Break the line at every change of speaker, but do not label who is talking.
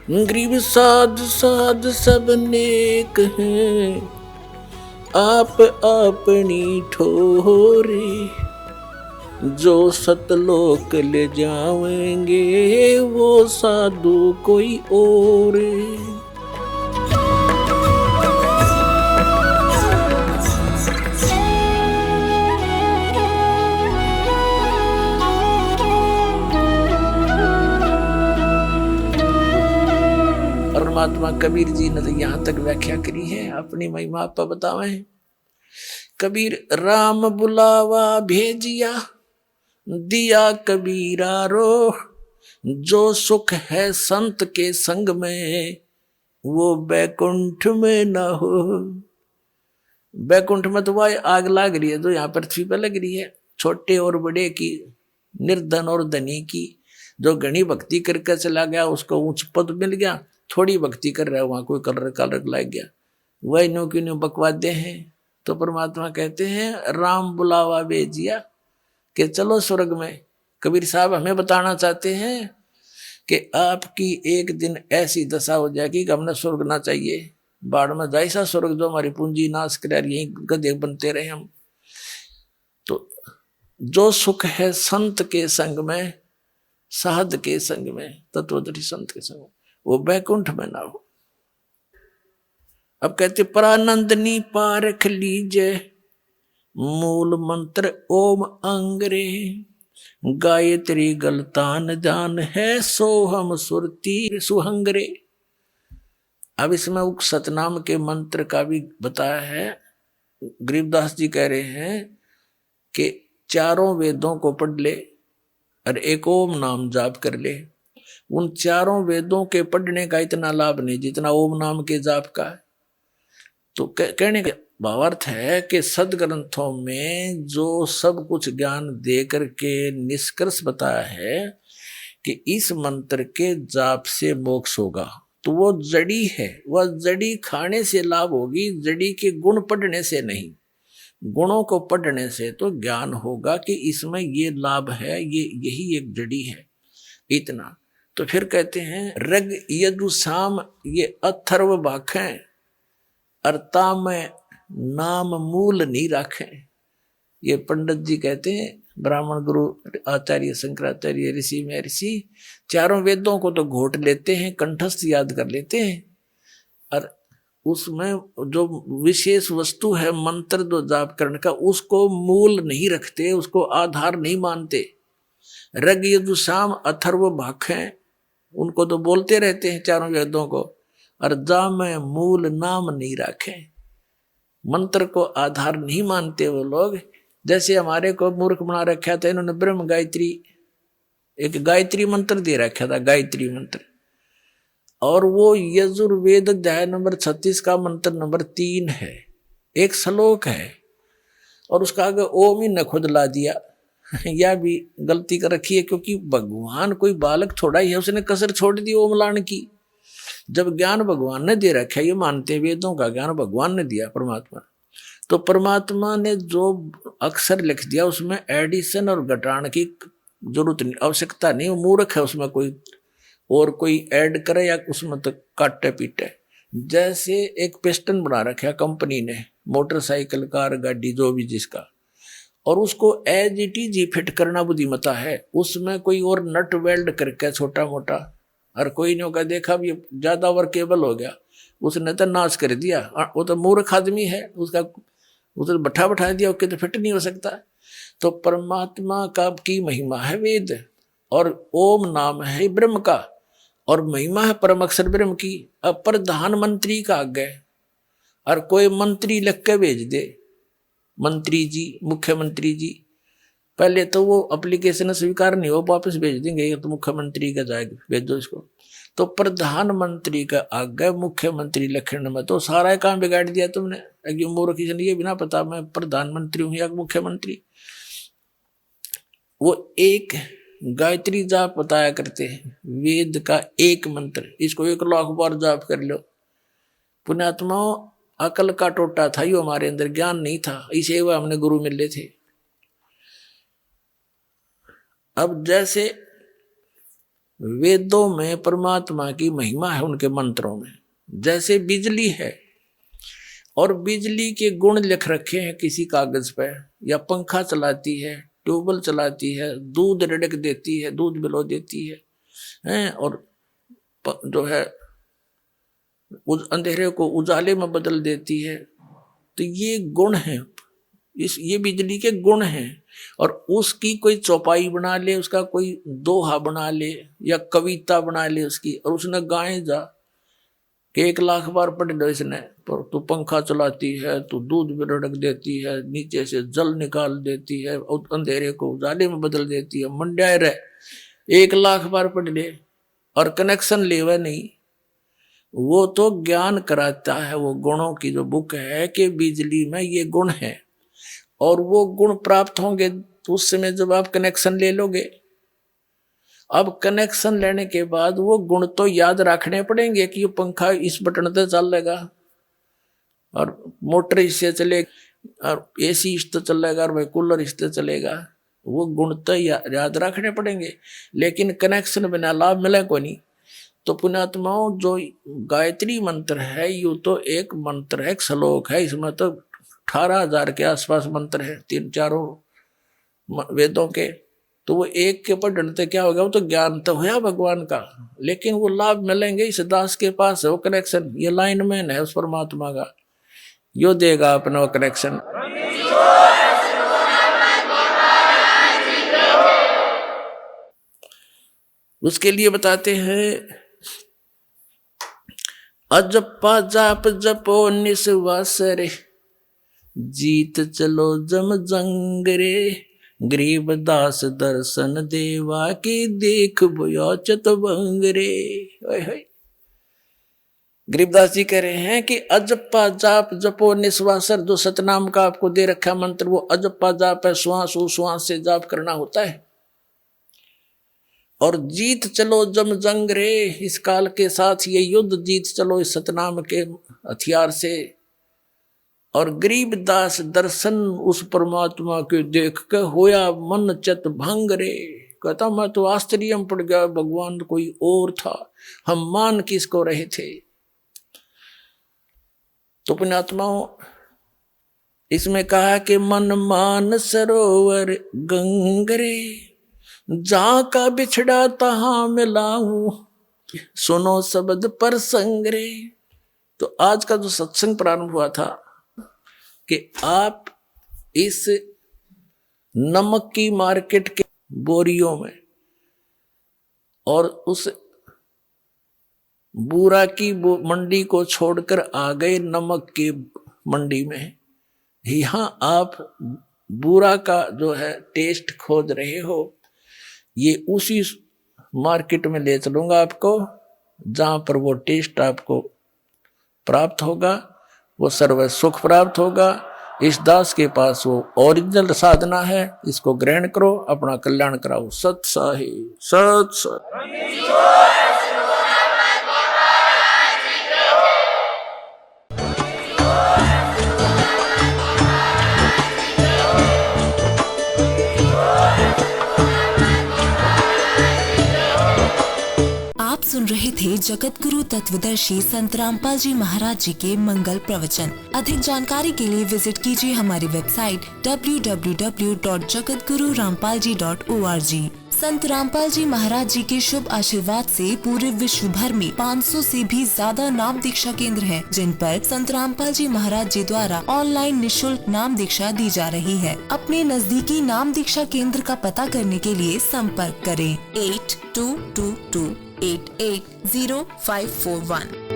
गरीब साध साध सब नेक हैं, आप अपनी ठोरे। जो सतलोक ले जावेंगे वो साधु कोई और। परमात्मा कबीर जी ने तो यहाँ तक व्याख्या करी है, अपनी महिमा आप बतावे। कबीर राम बुलावा भेजिया, दिया कबीरा रो। जो सुख है संत के संग में, वो बैकुंठ में न हो। बैकुंठ में तो वह आग लग रही है जो यहाँ पृथ्वी पर लग रही है, छोटे और बड़े की, निर्धन और धनी की। जो घनी भक्ति करके चला गया उसको ऊंच पद मिल गया, थोड़ी भक्ति कर रहा है वहां कोई कलर कलर लग गया, वही नो की नो बकवादे हैं। तो परमात्मा कहते हैं राम बुलावा भेजिया कि चलो स्वर्ग में। कबीर साहब हमें बताना चाहते हैं कि आपकी एक दिन ऐसी दशा हो जाएगी कि हमने स्वर्ग ना चाहिए, बाढ़ में जाए सा स्वर्ग जो हमारी पूंजी नाश करे, यही गधे बनते रहे हम। तो जो सुख है संत के संग में, साध के संग में, तत्वदर्शी संत के संग में, वो बैकुंठ में ना हो। अब कहते परानंदनी पारख लीजे, मूल मंत्र ओम अंगरे। गायत्री गलतान जान है, सोहम सुरती सुहंगरे। अब इसमें उक सतनाम के मंत्र का भी बताया है। गरीबदास जी कह रहे हैं कि चारों वेदों को पढ़ ले और एक ओम नाम जाप कर ले। उन चारों वेदों के पढ़ने का इतना लाभ नहीं जितना ओम नाम के जाप का है। तो कहने का भावार्थ है कि सदग्रंथों में जो सब कुछ ज्ञान दे करके निष्कर्ष बताया है कि इस मंत्र के जाप से मोक्ष होगा, तो वो जड़ी है, वह जड़ी खाने से लाभ होगी, जड़ी के गुण पढ़ने से नहीं। गुणों को पढ़ने से तो ज्ञान होगा कि इसमें ये लाभ है, ये यही एक जड़ी है, इतना। तो फिर कहते हैं रग यजुसाम ये अथर्व भाखें, अर्ता में नाम मूल नहीं रखें। ये पंडित जी कहते हैं, ब्राह्मण गुरु आचार्य शंकराचार्य ऋषि महर्षि चारों वेदों को तो घोट लेते हैं, कंठस्थ याद कर लेते हैं, और उसमें जो विशेष वस्तु है मंत्र जो जाप करने का, उसको मूल नहीं रखते, उसको आधार नहीं मानते। रग यजुसाम अथर्व भाखें, उनको तो बोलते रहते हैं चारों वेदों को, और जा में मूल नाम नहीं रखें। मंत्र को आधार नहीं मानते वो लोग। जैसे हमारे को मूर्ख बना रखा था इन्होंने, ब्रह्म गायत्री, एक गायत्री मंत्र दे रखा था, गायत्री मंत्र, और वो यजुर्वेद अध्याय नंबर 36 का मंत्र नंबर 3 है, एक श्लोक है, और उसका आगे ओम ही न खुद ला दिया। यह भी गलती कर रखी है, क्योंकि भगवान कोई बालक थोड़ा ही है, उसने कसर छोड़ दी ओम लाने की। जब ज्ञान भगवान ने दे रखा है, ये मानते हैं वेदों का ज्ञान भगवान ने दिया परमात्मा, तो परमात्मा ने जो अक्षर लिख दिया उसमें एडिशन और घटाने की जरूरत नहीं, आवश्यकता नहीं। वो मूर्ख है उसमें कोई और कोई ऐड करे या उसमें तो काटे पीटे। जैसे एक पिस्टन बना रखा कंपनी ने, मोटरसाइकिल कार गाड़ी जो भी जिसका, और उसको एज इट इज ही फिट करना बुद्धिमता है, उसमें कोई और नट वेल्ड करके छोटा मोटा, और कोई ने का देखा भी ज्यादा वर्केबल हो गया, उसने तो नाश कर दिया। वो तो मूर्ख आदमी है, उसका उधर बैठा दिया, उसके तो फिट नहीं हो सकता। तो परमात्मा का की महिमा है वेद, और ओम नाम है ब्रह्म का, और महिमा है परम अक्षर ब्रह्म की। अब प्रधानमंत्री का आगे और कोई मंत्री लिख के भेज दे, मंत्री जी, मुख्यमंत्री जी, पहले तो वो एप्लीकेशन स्वीकार नहीं हो, वापस भेज देंगे, ये तो मुख्यमंत्री का जाएगा, भेज दो इसको। तो प्रधानमंत्री का आगे मुख्यमंत्री लिखने में तो सारा काम बिगाड़ दिया तुमने। मूर्ख ये बिना पता मैं प्रधानमंत्री हूं या मुख्यमंत्री। वो एक गायत्री जाप बताया करते हैं, वेद का एक मंत्र, इसको 1 लाख बार जाप कर लो। पुण्यात्माओं, अकल का टोटा था, यो हमारे अंदर ज्ञान नहीं था, इसे वो हमने गुरु मिले थे। अब जैसे वेदों में परमात्मा की महिमा है उनके मंत्रों में। जैसे बिजली है और बिजली के गुण लिख रखे हैं किसी कागज पे, या पंखा चलाती है, ट्यूबवेल चलाती है, दूध रिड़क देती है, दूध बिलो देती है, और जो है अंधेरे को उजाले में बदल देती है। तो ये गुण है, ये बिजली के गुण हैं। और उसकी कोई चौपाई बना ले, उसका कोई दोहा बना ले या कविता बना ले उसकी, और उसने गाए जा कि 1,00,000 बार पढ़ लो इसने, पर तू पंखा चलाती है, तू दूध भी रड़क देती है, नीचे से जल निकाल देती है, अंधेरे को उजाले में बदल देती है, मंड्याए रहे 1,00,000 बार पढ़ ले और कनेक्शन लेवे नहीं। वो तो ज्ञान कराता है, वो गुणों की जो बुक है कि बिजली में ये गुण है, और वो गुण प्राप्त होंगे तो उस समय जब आप कनेक्शन ले लोगे। अब कनेक्शन लेने के बाद वो गुण तो याद रखने पड़ेंगे कि ये पंखा इस बटन से चलेगा, और मोटर इससे चलेगा, और एसी इससे चलेगा, और भाई कूलर इससे चलेगा। वो गुण तो याद रखने पड़ेंगे, लेकिन कनेक्शन बिना लाभ मिले को नहीं। तो पुण्यात्माओं, जो गायत्री मंत्र है यू तो एक मंत्र है, एक श्लोक है, इसमें तो 18,000 के आसपास मंत्र है 3-4 वेदों के। तो वो एक के पढ़ने से क्या होगा, वो तो ज्ञान तो है भगवान का, लेकिन वो लाभ मिलेंगे इस दास के पास है वो कनेक्शन। ये लाइनमैन है उस परमात्मा का, यो देगा अपना वो कनेक्शन। उसके लिए बताते हैं, अजपा जाप जपो निस्वास रे, जीत चलो जम जंग रे, गरीब दास दर्शन देवा की देख बोया चतवंग रे। गरीबदास जी कह रहे हैं कि अजप्पा जाप जपो निस्वासर, जो सतनाम का आपको दे रखा मंत्र वो अजप्पा जाप है, श्वास श्वास से जाप करना होता है। और जीत चलो जम जंग रे, इस काल के साथ ये युद्ध जीत चलो इस सतनाम के हथियार से। और गरीब दास दर्शन उस परमात्मा के देख के होया मन चत भंग रे, कहता मैं तो आश्चर्य में पड़ गया, भगवान कोई और था, हम मान किसको रहे थे। तो पुण्यात्माओं, इसमें कहा कि मन मान सरोवर गंगरे, जहां का बिछड़ा तहां मिलाऊं, सुनो शब्द पर संगरे। तो आज का जो सत्संग प्रारंभ हुआ था कि आप इस नमक की मार्केट के बोरियों में और उस बूरा की मंडी को छोड़कर आ गए नमक की मंडी में। यहां आप बूरा का जो है टेस्ट खोज रहे हो, ये उसी मार्केट में ले चलूंगा आपको जहां पर वो टेस्ट आपको प्राप्त होगा, वो सर्व सुख प्राप्त होगा। इस दास के पास वो ओरिजिनल साधना है, इसको ग्रहण करो, अपना कल्याण कराओ। सत साहि सत सत।
सुन रहे थे जगत गुरु तत्वदर्शी संत रामपाल जी महाराज जी के मंगल प्रवचन। अधिक जानकारी के लिए विजिट कीजिए हमारी वेबसाइट www.jagatgururampalji.org। संत रामपाल जी महाराज जी के शुभ आशीर्वाद से पूरे विश्व भर में 500 से भी ज्यादा नाम दीक्षा केंद्र हैं, जिन पर संत रामपाल जी महाराज जी द्वारा ऑनलाइन निशुल्क नाम दीक्षा दी जा रही है। अपने नजदीकी नाम दीक्षा केंद्र का पता करने के लिए संपर्क करें 8222880541।